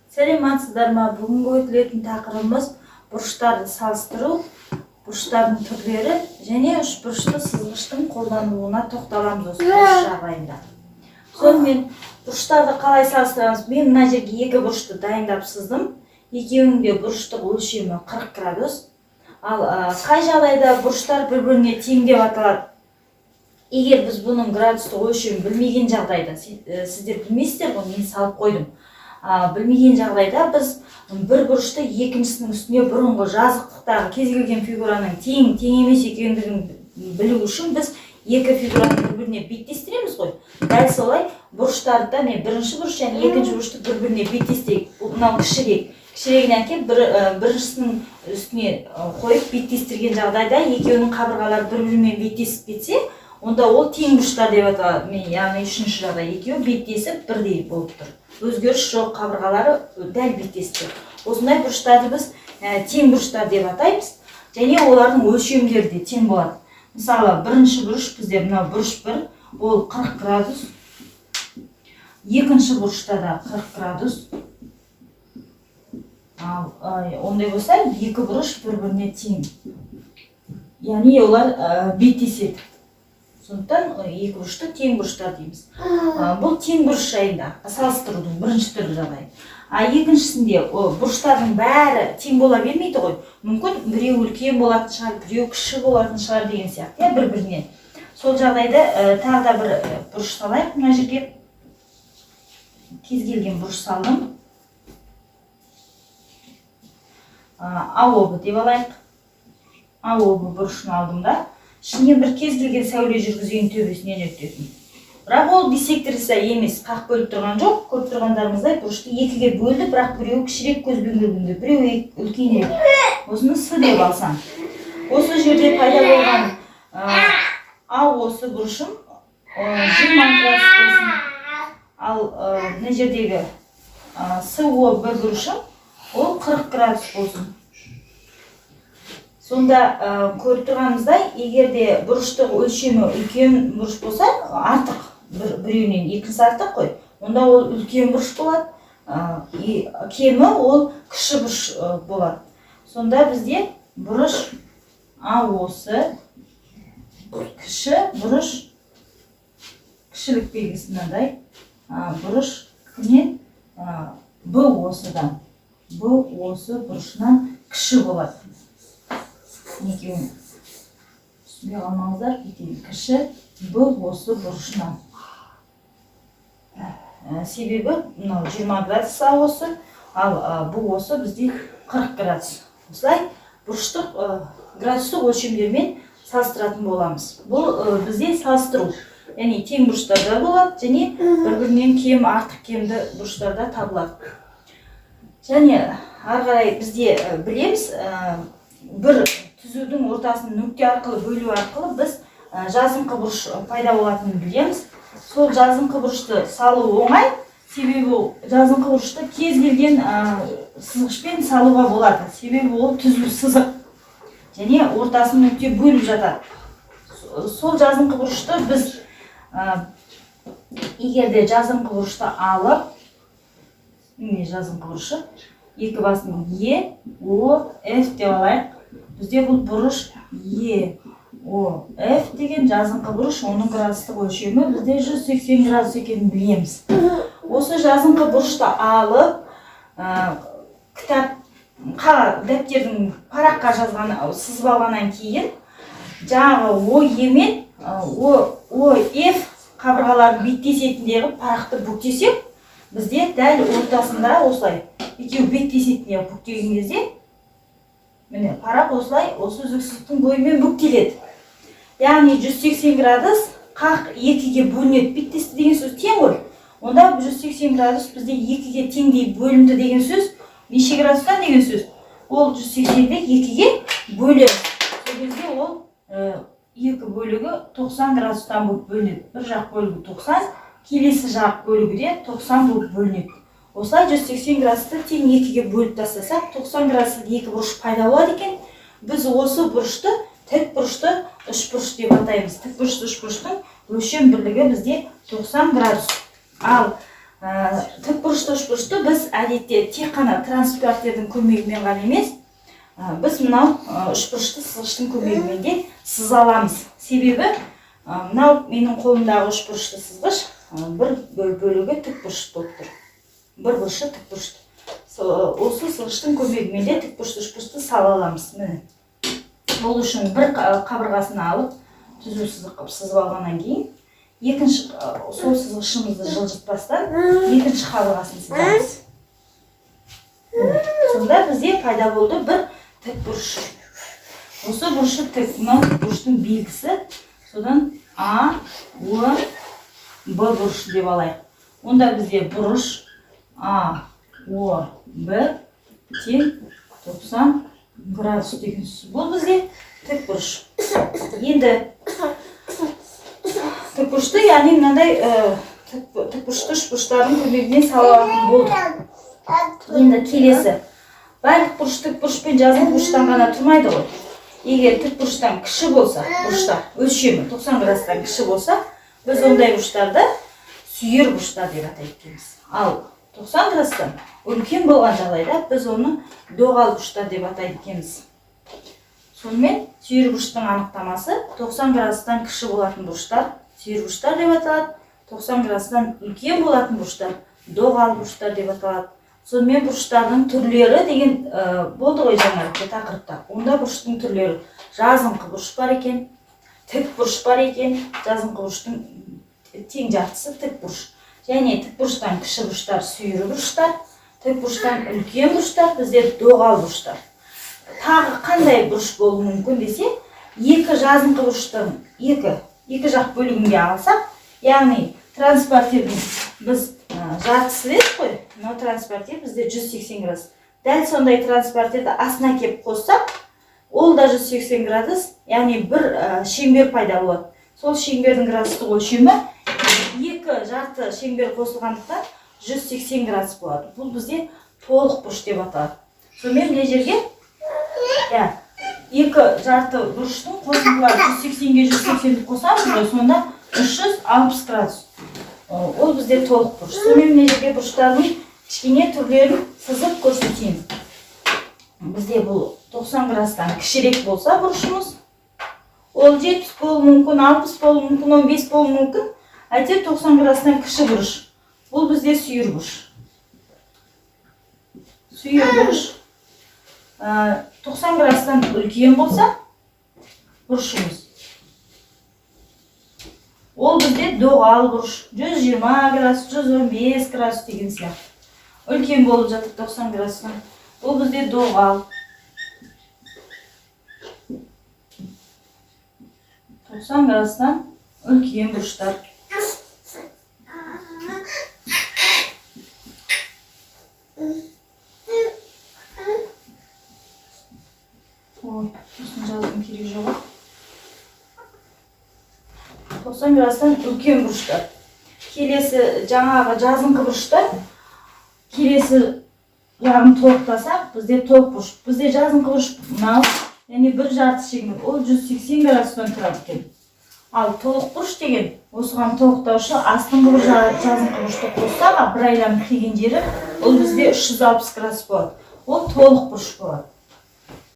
Сәлеметсіздер ма? Бүгінгі өтілетін тақырыбымыз бұрыштарды салыстыру, бұрыштардың түрлері және үшбұрышты сызғыштың қолданылуына тоқталамыз осы бұрыш жағдайында. Сонымен бұрыштарды қалай салыстырамыз? Мен мына жерге екі бұрышты дайындап сыздым. Екеуінің де бұрыштық өлшемі 40 градус. Ал қай жағдайда бұрыштар бір-біріне тең деп аталады? Егер біз бұның градустық өлшемін білмеген жағдайда, сіздер білмейсіздер ғой, мен салып қойдым. Білмеген жағдайда біз бір бұрышты екіншісінің үстіне бұрынғы жазықтықтағы кез келген фигураның тең емес екендігін білу үшін біз екі фигураны бір-біріне беттестіреміз ғой. Дәл солай бұрыштарды да бірінші бұрыш және екінші бұрышты бір-біріне беттестірейік. Мынау кішірегін әкеліп біріншісінің үстіне қойып беттестірген жағдайда екеуінің қабырғалары бір-бірімен беттесіп кетсе, онда ол тең бұрыштар деп аталады. Яғни үшінші жағдай екеуі беттесіп бірдей болып тұр. Өзгеріс жоқ, қабырғалары дәл беттесті. Осындай бұрыштарды біз тең бұрыштар деп атаймыз, және олардың өлшемдері де тең болады. Мысалы, бірінші бұрыш бізде мынау бұрыш 1, ол 40 градус. Екінші бұрышта да 40 градус. Ондай болса, екі бұрыш бір-біріне тең. Яғни олар беттеседі. Сондықтан екі бұрышты тең бұрыштар дейміз. Бұл тең бұрыш жайында салыстырудың бірінші түрі жағдай. Екіншісінде бұрыштардың бәрі тең бола бермейді ғой. Мүмкін біреу үлкен болатын шығар, біреу кіші болатын шығар деген сияқты, бір-бірінен. Сол жағдайда тағы да бір бұрыш салайық. Мына жерге кез келген бұрыш салдым. АОБ деп алайық. АОБ бұрышын алдым да. Ішінен бір кез келген сәуле жүргізген төбесінен өтетін. Бірақ ол биссектрисі емес, қақ бөліп тұрған жоқ. Көріп тұрғандарыңыздай бұрышты екіге бөлді, бірақ біреу кішірек көзбен көргенде, біреу үлкенірек. Осыны С деп алсам. Осы жерде пайда болған осы бұрышым 20 градус болсын. Ал мына жердегі СО бір бұрышым ол 40 градус болсын. Сонда көріп тұрғанымыздай, егерде бұрыштық өлшемі үлкен бұрыш болса, артық біреуінен екіншісі артық қой. Онда ол үлкен бұрыш болады, кемі ол кіші бұрыш болады. Сонда бізде бұрыш осы кіші бұрыш, кішілік белгісі мынандай, бұрыш кімнен осыдан, осы бұрышынан кіші болады. Екеуін үстіне қалмаңыздар, кіші осы бұрышынан. Себебі 20 градус осы, ал осы бізде 40 градус. Осылай бұрыштық градустық өлшемдермен салыстыратын боламыз. Бұл бізде салыстыру. Яғни тең бұрыштарда болады, және бір-бірінен кем, артық кемді бұрыштарда табылады. Және ары қарай бізде білеміз, бір түзудің ортасын нүкте арқылы бөлу арқылы біз жазыңқы бұрыш пайда болатынын білеміз. Сол жазыңқы бұрышты салу оңай, себебі жазыңқы бұрышты кез келген сызғышпен салуға болады. Себебі ол түзу сызық және ортасын нүкте бөліп жатады. Сол жазыңқы бұрышты біз егерде жазыңқы бұрышты алып, жазыңқы бұрышы екі басын F деп алайық. Бізде бұл бұрыш F деген жазыңқы бұрыш, оның градустық өлшемі бізде 180 градус екенін білеміз. Осы жазыңқы бұрышты алып, дәптердің параққа жазған, сызып алғаннан кейін, жаңағы OE мен OF қабырғаларын беттесетіндегі парақты бүктесек, бізде дәл ортасында осылай екеу беттесетіндегі бүктеген кезде, міне, парақ осылай, осы үзіксіздіктің бойымен бүктеледі. Яғни 180 градус қақ екіге бөлінеді. Беттесті деген сөз тең ғой. Онда 180 градус бізде екіге теңдей бөлінді деген сөз, неше градустан деген сөз? Ол 180-ді екіге бөлінеді. Сол кезде ол екі бөлігі 90 градустан болып бөлінеді. Бір жақ бөлігі 90, келесі жақ бөлігі де 90 болып бөлінеді. Осылай 180 градусты тең екіге бөліп тастасақ, 90 градустық екі бұрыш пайда болады екен. Біз осы бұрышты тік бұрышты үш бұрыш деп атаймыз. Тік бұрышты үш бұрыштың өлшем бірлігі бізде 90 градус. Ал Тік бұрышты үшбұрышты біз әдетте тек қана транспортердің көмегімен ғана емес, біз мынау үшбұрышты сызғыштың көмегімен де сыза аламыз. Себебі мынау менің қолымдағы үшбұрышты сызғыш бір бөлігі тік бұрышты болып тұр. Бір бұрышы тік бұрышты. Осы сызғыштың көмегімен де тік бұрышты үшбұрышты сала аламыз. Міне. Бұл үшін бір қабырғасын алып, түзу сызық сызып алғаннан кейін, екінші сол сызғышымызды жылжытпастан екінші қабырғасын сызамыз. Сонда бізде пайда болды бір тік бұрыш. Осы бұрышы тік, мынау бұрыштың белгісі, содан А, О, Б бұрышы деп алайық. Онда бізде бұрыш А, О, Б тең 90 градус деген сөз. Бұл бізде тік бұрыш. Енді тік бұрышты, яғни мынандай тік бұрышты үшбұрыштардың көмегімен салатын болды. Енді келесі. Барлық бұрыш тік бұрышпен жазым бұрыштан ғана тұрмайды ғой. Егер тік бұрыштан кіші болса, бұрыштар өлшемі 90 градустан кіші болса, біз ондай бұрыштарды сүйір бұрыштар деп атаймыз. Ал 90 градустан үлкен болған жағдайда біз оны доғал бұрыштар деп атаймыз. Сонымен сүйір бұрыштың анықтамасы 90 градустан кіші болатын бұрыштар сүйір бұрыштар деп аталады, 90 градустан үлкен болатын бұрыштар доғал бұрыштар деп аталады. Сонымен бұрыштардың түрлері деген болды ғой жаңағы тақырыпта. Онда бұрыштың түрлері жазыңқы бұрыш бар екен, тік бұрыш бар екен, жазыңқы бұрыштың тең жартысы тік бұрыш. Және тік бұрыштан кіші бұрыштар сүйір бұрыштар, тік бұрыштан үлкен бұрыштар бізде доғал бұрыштар. Тағы қандай бұрыш болуы мүмкін десе, екі жазыңқы бұрыштың екі жақ бөлігінде алсақ, яғни транспортердің біз жартысы дедік қой, мынау транспортер бізде 180 градус. Дәл сондай транспортерді астына кеп қоссақ, ол да 180 градус, яғни бір шеңбер пайда болады. Сол шеңбердің градустық өлшемі екі жарты шеңбер қосылғандықтан 180 градус болады. Бұл бізде толық бұрыш деп аталады. Сонымен мына жерге екі жарты бұрыштың қосындылары 180-ге 180 қосамыз, сонда 360 градус. Ол бізде толық бұрыш. Сонымен мына жерге бұрыштардың кішкене түрлерін сызып көрсетейін. Бізде бұл 90 градустан кішірек болса бұрышымыз, ол 70 болуы мүмкін, 60 болуы мүмкін, 15 болуы мүмкін. Әйтеуір 90 градустан кіші бұрыш. Бұл бізде сүйір бұрыш. Сүйір бұрыш. 90 градустан үлкен болса бұрышымыз. Ол бізде доғал бұрыш. 120 градус, 115 градус деген сияқты. Үлкен болып жатыр 90 градустан. Ол бізде доғал. 90 градустан үлкен бұрыштар. Ой, осыны жаздым керек жоқ. 90 градустан үлкен бұрыштар. Келесі жаңағы жазыңқы бұрыштар. Келесі жағын толықтасақ, бізде толық бұрыш. Бізде жазыңқы бұрыш мынау, яғни бір жарты шеңбер, ол 180 градустан тұрады екен. Ал толық бұрыш деген, осыған толықтаушы астыңғы бір жазыңқы бұрышты қоссақ, бір айланып келген жері, ол бізде 360 градус болады. Ол толық бұрыш болады.